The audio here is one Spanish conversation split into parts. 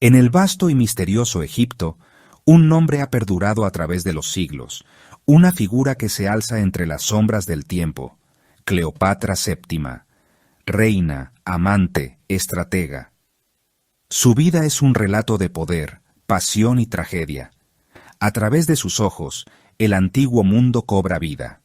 En el vasto y misterioso Egipto, un nombre ha perdurado a través de los siglos, una figura que se alza entre las sombras del tiempo, Cleopatra VII, reina, amante, estratega. Su vida es un relato de poder, pasión y tragedia. A través de sus ojos, el antiguo mundo cobra vida.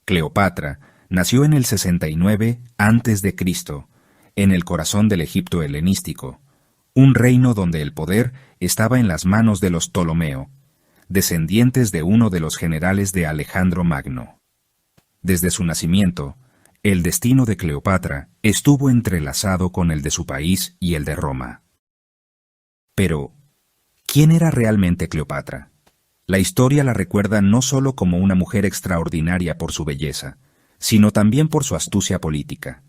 Cleopatra nació en el 69 a.C., en el corazón del Egipto helenístico, un reino donde el poder estaba en las manos de los Ptolomeo, descendientes de uno de los generales de Alejandro Magno. Desde su nacimiento, el destino de Cleopatra estuvo entrelazado con el de su país y el de Roma. Pero, ¿quién era realmente Cleopatra? La historia la recuerda no solo como una mujer extraordinaria por su belleza, sino también por su astucia política.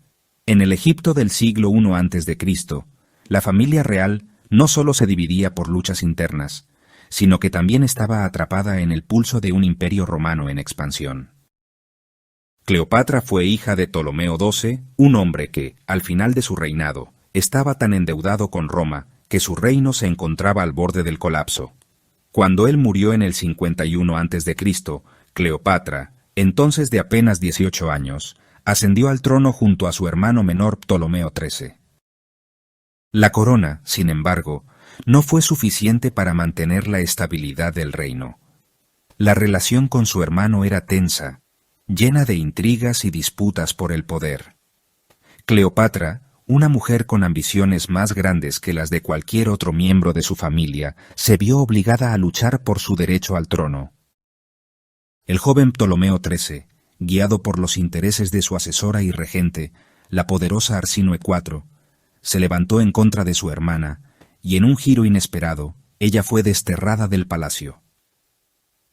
En el Egipto del siglo I a.C., la familia real no solo se dividía por luchas internas, sino que también estaba atrapada en el pulso de un imperio romano en expansión. Cleopatra fue hija de Ptolomeo XII, un hombre que, al final de su reinado, estaba tan endeudado con Roma que su reino se encontraba al borde del colapso. Cuando él murió en el 51 a.C., Cleopatra, entonces de apenas 18 años, ascendió al trono junto a su hermano menor Ptolomeo XIII. La corona, sin embargo, no fue suficiente para mantener la estabilidad del reino. La relación con su hermano era tensa, llena de intrigas y disputas por el poder. Cleopatra, una mujer con ambiciones más grandes que las de cualquier otro miembro de su familia, se vio obligada a luchar por su derecho al trono. El joven Ptolomeo XIII, guiado por los intereses de su asesora y regente, la poderosa Arsinoe IV, se levantó en contra de su hermana, y en un giro inesperado, ella fue desterrada del palacio.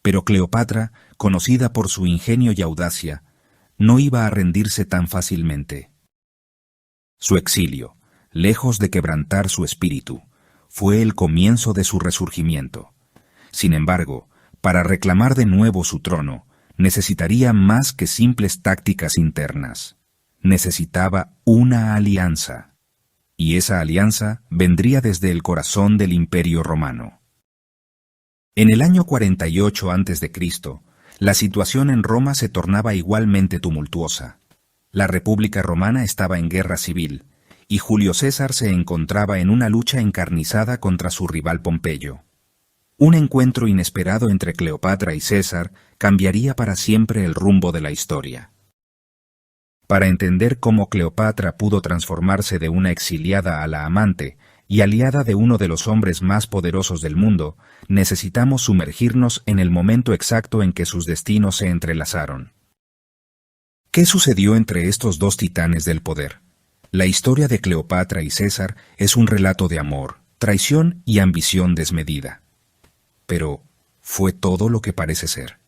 Pero Cleopatra, conocida por su ingenio y audacia, no iba a rendirse tan fácilmente. Su exilio, lejos de quebrantar su espíritu, fue el comienzo de su resurgimiento. Sin embargo, para reclamar de nuevo su trono, necesitaría más que simples tácticas internas. Necesitaba una alianza. Y esa alianza vendría desde el corazón del Imperio Romano. En el año 48 a.C., la situación en Roma se tornaba igualmente tumultuosa. La República Romana estaba en guerra civil, y Julio César se encontraba en una lucha encarnizada contra su rival Pompeyo. Un encuentro inesperado entre Cleopatra y César cambiaría para siempre el rumbo de la historia. Para entender cómo Cleopatra pudo transformarse de una exiliada a la amante y aliada de uno de los hombres más poderosos del mundo, necesitamos sumergirnos en el momento exacto en que sus destinos se entrelazaron. ¿Qué sucedió entre estos dos titanes del poder? La historia de Cleopatra y César es un relato de amor, traición y ambición desmedida. Pero, ¿fue todo lo que parece ser?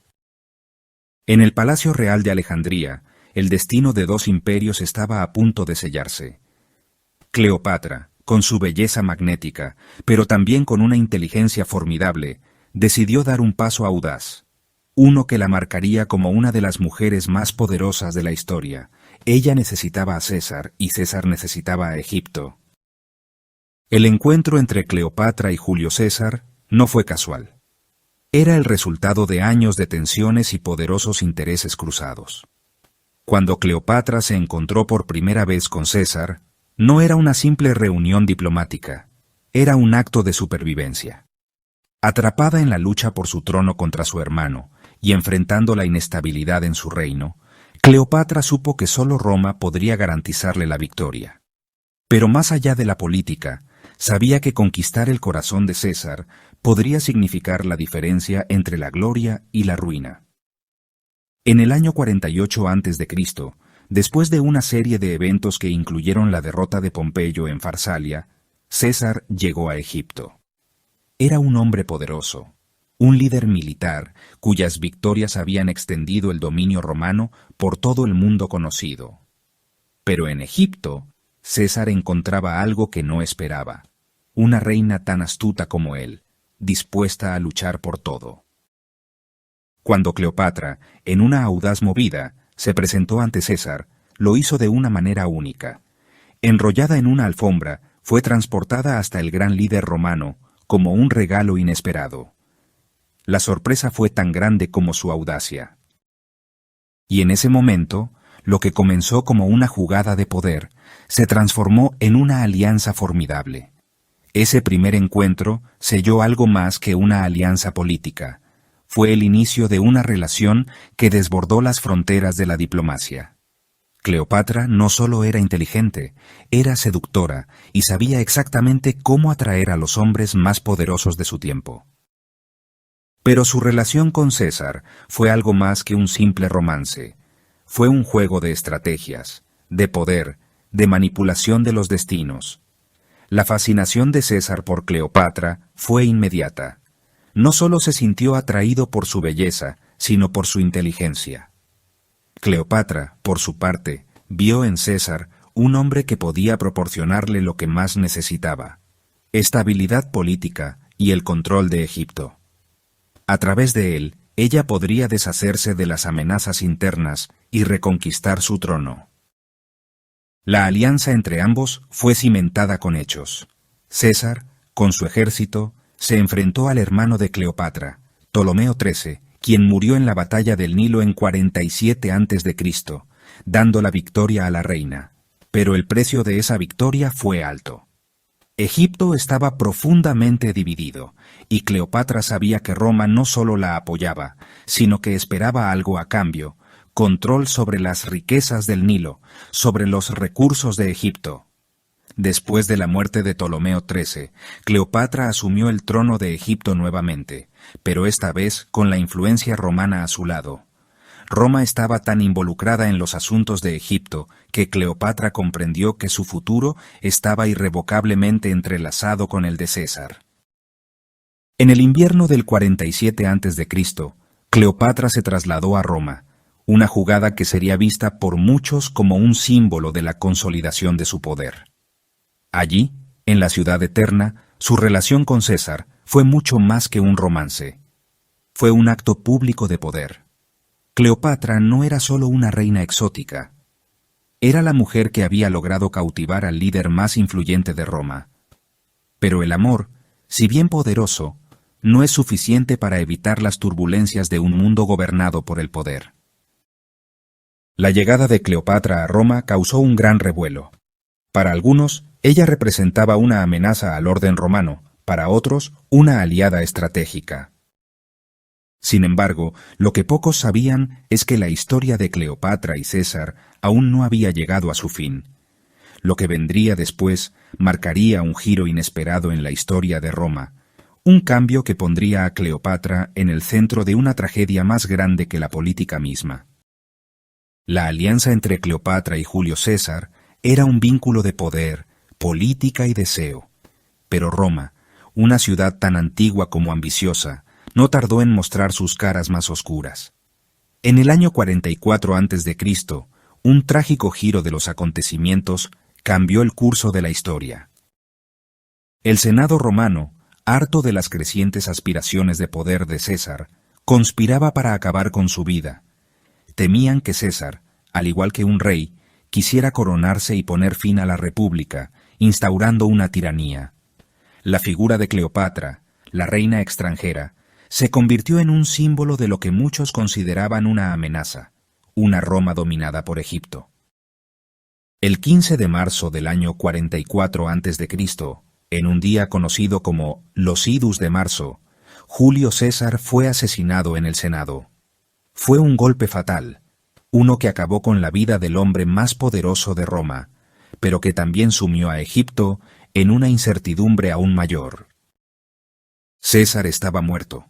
En el Palacio Real de Alejandría, el destino de dos imperios estaba a punto de sellarse. Cleopatra, con su belleza magnética, pero también con una inteligencia formidable, decidió dar un paso audaz, uno que la marcaría como una de las mujeres más poderosas de la historia. Ella necesitaba a César y César necesitaba a Egipto. El encuentro entre Cleopatra y Julio César no fue casual. Era el resultado de años de tensiones y poderosos intereses cruzados. Cuando Cleopatra se encontró por primera vez con César, no era una simple reunión diplomática, era un acto de supervivencia. Atrapada en la lucha por su trono contra su hermano y enfrentando la inestabilidad en su reino, Cleopatra supo que solo Roma podría garantizarle la victoria. Pero más allá de la política, sabía que conquistar el corazón de César podría significar la diferencia entre la gloria y la ruina. En el año 48 a.C., después de una serie de eventos que incluyeron la derrota de Pompeyo en Farsalia, César llegó a Egipto. Era un hombre poderoso, un líder militar cuyas victorias habían extendido el dominio romano por todo el mundo conocido. Pero en Egipto, César encontraba algo que no esperaba, una reina tan astuta como él, dispuesta a luchar por todo. Cuando Cleopatra, en una audaz movida, se presentó ante César, lo hizo de una manera única. Enrollada en una alfombra, fue transportada hasta el gran líder romano como un regalo inesperado. La sorpresa fue tan grande como su audacia. Y en ese momento, lo que comenzó como una jugada de poder se transformó en una alianza formidable. Ese primer encuentro selló algo más que una alianza política. Fue el inicio de una relación que desbordó las fronteras de la diplomacia. Cleopatra no solo era inteligente, era seductora y sabía exactamente cómo atraer a los hombres más poderosos de su tiempo. Pero su relación con César fue algo más que un simple romance. Fue un juego de estrategias, de poder, de manipulación de los destinos. La fascinación de César por Cleopatra fue inmediata. No solo se sintió atraído por su belleza, sino por su inteligencia. Cleopatra, por su parte, vio en César un hombre que podía proporcionarle lo que más necesitaba: estabilidad política y el control de Egipto. A través de él, ella podría deshacerse de las amenazas internas y reconquistar su trono. La alianza entre ambos fue cimentada con hechos. César, con su ejército, se enfrentó al hermano de Cleopatra, Ptolomeo XIII, quien murió en la batalla del Nilo en 47 a.C., dando la victoria a la reina. Pero el precio de esa victoria fue alto. Egipto estaba profundamente dividido, y Cleopatra sabía que Roma no solo la apoyaba, sino que esperaba algo a cambio: control sobre las riquezas del Nilo, sobre los recursos de Egipto. Después de la muerte de Ptolomeo XIII, Cleopatra asumió el trono de Egipto nuevamente, pero esta vez con la influencia romana a su lado. Roma estaba tan involucrada en los asuntos de Egipto que Cleopatra comprendió que su futuro estaba irrevocablemente entrelazado con el de César. En el invierno del 47 a.C., Cleopatra se trasladó a Roma, una jugada que sería vista por muchos como un símbolo de la consolidación de su poder. Allí, en la ciudad eterna, su relación con César fue mucho más que un romance. Fue un acto público de poder. Cleopatra no era solo una reina exótica. Era la mujer que había logrado cautivar al líder más influyente de Roma. Pero el amor, si bien poderoso, no es suficiente para evitar las turbulencias de un mundo gobernado por el poder. La llegada de Cleopatra a Roma causó un gran revuelo. Para algunos, ella representaba una amenaza al orden romano, para otros, una aliada estratégica. Sin embargo, lo que pocos sabían es que la historia de Cleopatra y César aún no había llegado a su fin. Lo que vendría después marcaría un giro inesperado en la historia de Roma, un cambio que pondría a Cleopatra en el centro de una tragedia más grande que la política misma. La alianza entre Cleopatra y Julio César era un vínculo de poder, política y deseo. Pero Roma, una ciudad tan antigua como ambiciosa, no tardó en mostrar sus caras más oscuras. En el año 44 a.C., un trágico giro de los acontecimientos cambió el curso de la historia. El Senado romano, harto de las crecientes aspiraciones de poder de César, conspiraba para acabar con su vida. Temían que César, al igual que un rey, quisiera coronarse y poner fin a la república, instaurando una tiranía. La figura de Cleopatra, la reina extranjera, se convirtió en un símbolo de lo que muchos consideraban una amenaza, una Roma dominada por Egipto. El 15 de marzo del año 44 a.C., en un día conocido como los Idus de marzo, Julio César fue asesinado en el Senado. Fue un golpe fatal, uno que acabó con la vida del hombre más poderoso de Roma, pero que también sumió a Egipto en una incertidumbre aún mayor. César estaba muerto,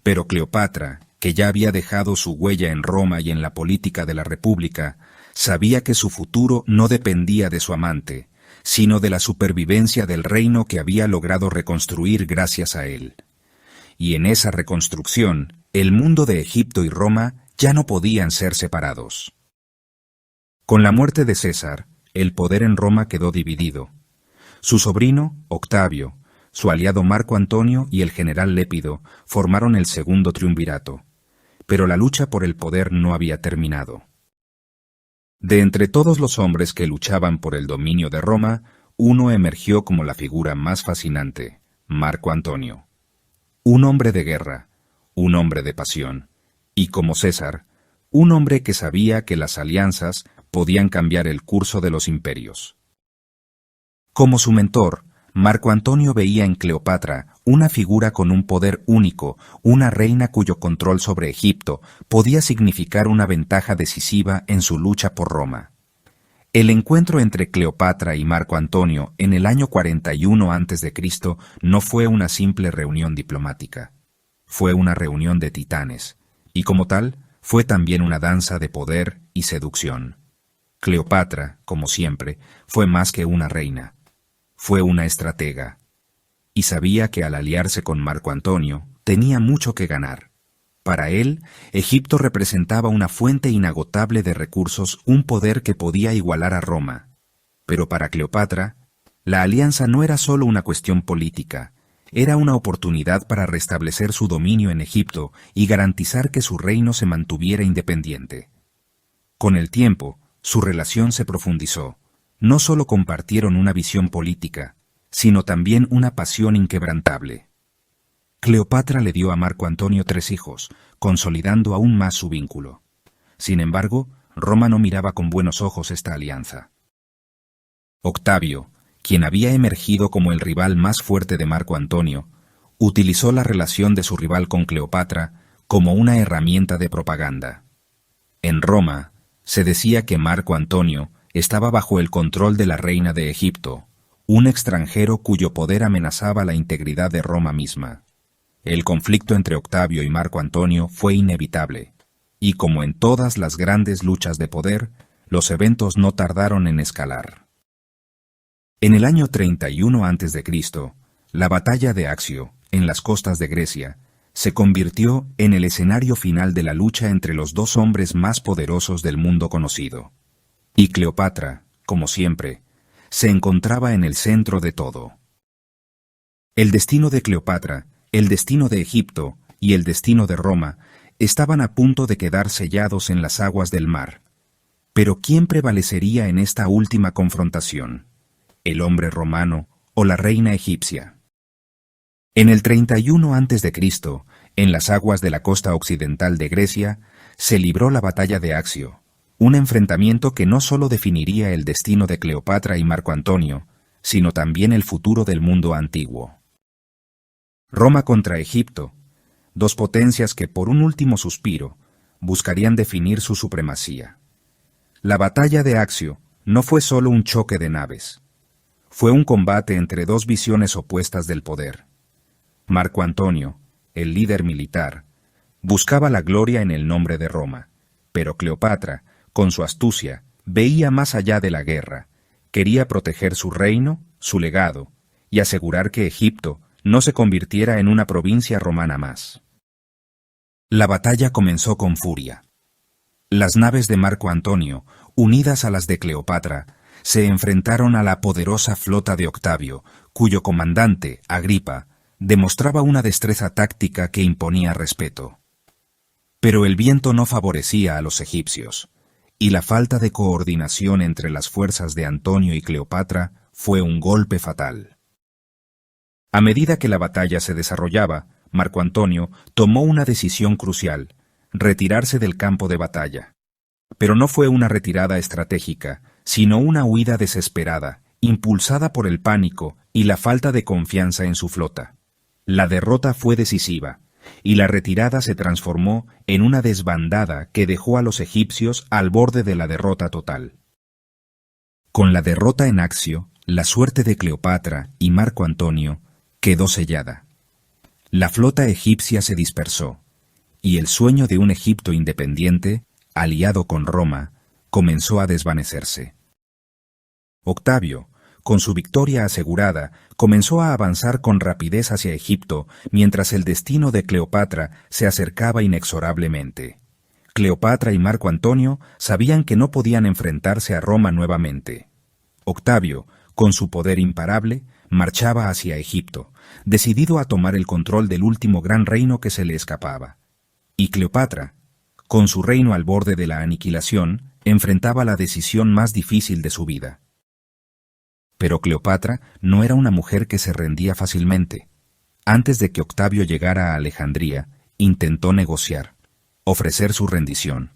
pero Cleopatra, que ya había dejado su huella en Roma y en la política de la República, sabía que su futuro no dependía de su amante, sino de la supervivencia del reino que había logrado reconstruir gracias a él. Y en esa reconstrucción, el mundo de Egipto y Roma ya no podían ser separados. Con la muerte de César, el poder en Roma quedó dividido. Su sobrino, Octavio, su aliado Marco Antonio y el general Lépido formaron el segundo triunvirato, pero la lucha por el poder no había terminado. De entre todos los hombres que luchaban por el dominio de Roma, uno emergió como la figura más fascinante: Marco Antonio. Un hombre de guerra, un hombre de pasión, y como César, un hombre que sabía que las alianzas podían cambiar el curso de los imperios. Como su mentor, Marco Antonio veía en Cleopatra una figura con un poder único, una reina cuyo control sobre Egipto podía significar una ventaja decisiva en su lucha por Roma. El encuentro entre Cleopatra y Marco Antonio en el año 41 a.C. no fue una simple reunión diplomática. Fue una reunión de titanes, y como tal, fue también una danza de poder y seducción. Cleopatra, como siempre, fue más que una reina. Fue una estratega, y sabía que al aliarse con Marco Antonio tenía mucho que ganar. Para él, Egipto representaba una fuente inagotable de recursos, un poder que podía igualar a Roma. Pero para Cleopatra, la alianza no era solo una cuestión política, era una oportunidad para restablecer su dominio en Egipto y garantizar que su reino se mantuviera independiente. Con el tiempo, su relación se profundizó. No solo compartieron una visión política, sino también una pasión inquebrantable. Cleopatra le dio a Marco Antonio 3 hijos, consolidando aún más su vínculo. Sin embargo, Roma no miraba con buenos ojos esta alianza. Octavio, quien había emergido como el rival más fuerte de Marco Antonio, utilizó la relación de su rival con Cleopatra como una herramienta de propaganda. En Roma, se decía que Marco Antonio estaba bajo el control de la reina de Egipto, un extranjero cuyo poder amenazaba la integridad de Roma misma. El conflicto entre Octavio y Marco Antonio fue inevitable, y como en todas las grandes luchas de poder, los eventos no tardaron en escalar. En el año 31 a.C., la batalla de Accio, en las costas de Grecia, se convirtió en el escenario final de la lucha entre los dos hombres más poderosos del mundo conocido. Y Cleopatra, como siempre, se encontraba en el centro de todo. El destino de Cleopatra, el destino de Egipto y el destino de Roma estaban a punto de quedar sellados en las aguas del mar. Pero ¿quién prevalecería en esta última confrontación? ¿El hombre romano o la reina egipcia? En el 31 a.C., en las aguas de la costa occidental de Grecia, se libró la batalla de Accio, un enfrentamiento que no solo definiría el destino de Cleopatra y Marco Antonio, sino también el futuro del mundo antiguo. Roma contra Egipto, dos potencias que por un último suspiro buscarían definir su supremacía. La batalla de Accio no fue solo un choque de naves. Fue un combate entre dos visiones opuestas del poder. Marco Antonio, el líder militar, buscaba la gloria en el nombre de Roma, pero Cleopatra, con su astucia, veía más allá de la guerra. Quería proteger su reino, su legado, y asegurar que Egipto no se convirtiera en una provincia romana más. La batalla comenzó con furia. Las naves de Marco Antonio, unidas a las de Cleopatra, se enfrentaron a la poderosa flota de Octavio, cuyo comandante, Agripa, demostraba una destreza táctica que imponía respeto. Pero el viento no favorecía a los egipcios, y la falta de coordinación entre las fuerzas de Antonio y Cleopatra fue un golpe fatal. A medida que la batalla se desarrollaba, Marco Antonio tomó una decisión crucial: retirarse del campo de batalla. Pero no fue una retirada estratégica, sino una huida desesperada, impulsada por el pánico y la falta de confianza en su flota. La derrota fue decisiva, y la retirada se transformó en una desbandada que dejó a los egipcios al borde de la derrota total. Con la derrota en Accio, la suerte de Cleopatra y Marco Antonio quedó sellada. La flota egipcia se dispersó, y el sueño de un Egipto independiente, aliado con Roma, comenzó a desvanecerse. Octavio, con su victoria asegurada, comenzó a avanzar con rapidez hacia Egipto, mientras el destino de Cleopatra se acercaba inexorablemente. Cleopatra y Marco Antonio sabían que no podían enfrentarse a Roma nuevamente. Octavio, con su poder imparable, marchaba hacia Egipto, decidido a tomar el control del último gran reino que se le escapaba. Y Cleopatra, con su reino al borde de la aniquilación, enfrentaba la decisión más difícil de su vida. Pero Cleopatra no era una mujer que se rendía fácilmente. Antes de que Octavio llegara a Alejandría, intentó negociar, ofrecer su rendición,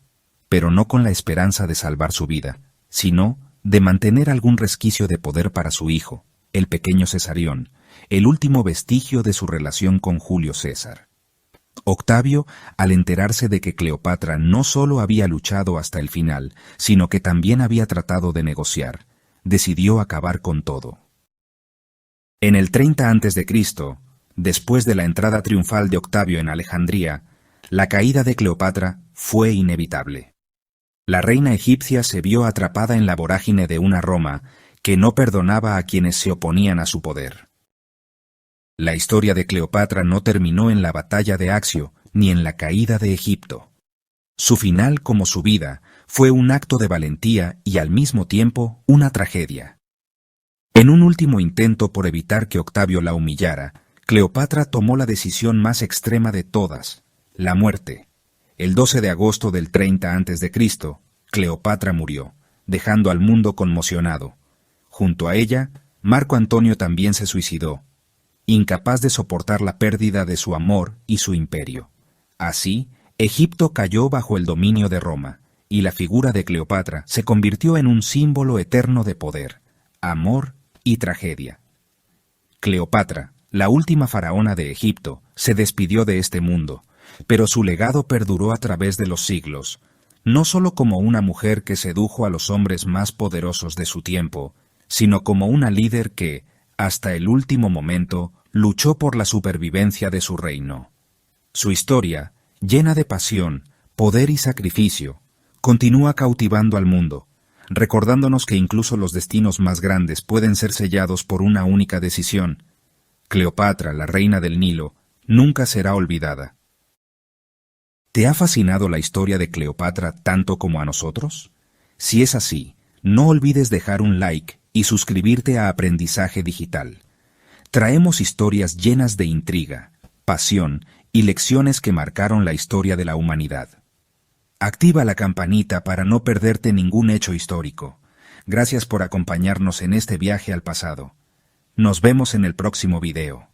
pero no con la esperanza de salvar su vida, sino de mantener algún resquicio de poder para su hijo, el pequeño Cesarión, el último vestigio de su relación con Julio César. Octavio, al enterarse de que Cleopatra no solo había luchado hasta el final, sino que también había tratado de negociar, decidió acabar con todo. En el 30 a.C., después de la entrada triunfal de Octavio en Alejandría, la caída de Cleopatra fue inevitable. La reina egipcia se vio atrapada en la vorágine de una Roma que no perdonaba a quienes se oponían a su poder. La historia de Cleopatra no terminó en la batalla de Accio ni en la caída de Egipto. Su final, como su vida, fue un acto de valentía y al mismo tiempo una tragedia. En un último intento por evitar que Octavio la humillara, Cleopatra tomó la decisión más extrema de todas, la muerte. El 12 de agosto del 30 a.C., Cleopatra murió, dejando al mundo conmocionado. Junto a ella, Marco Antonio también se suicidó, incapaz de soportar la pérdida de su amor y su imperio. Así, Egipto cayó bajo el dominio de Roma, y la figura de Cleopatra se convirtió en un símbolo eterno de poder, amor y tragedia. Cleopatra, la última faraona de Egipto, se despidió de este mundo, pero su legado perduró a través de los siglos, no solo como una mujer que sedujo a los hombres más poderosos de su tiempo, sino como una líder que, hasta el último momento, luchó por la supervivencia de su reino. Su historia, llena de pasión, poder y sacrificio, continúa cautivando al mundo, recordándonos que incluso los destinos más grandes pueden ser sellados por una única decisión. Cleopatra, la reina del Nilo, nunca será olvidada. ¿Te ha fascinado la historia de Cleopatra tanto como a nosotros? Si es así, no olvides dejar un like y suscribirte a Aprendizaje Digital. Traemos historias llenas de intriga, pasión y lecciones que marcaron la historia de la humanidad. Activa la campanita para no perderte ningún hecho histórico. Gracias por acompañarnos en este viaje al pasado. Nos vemos en el próximo video.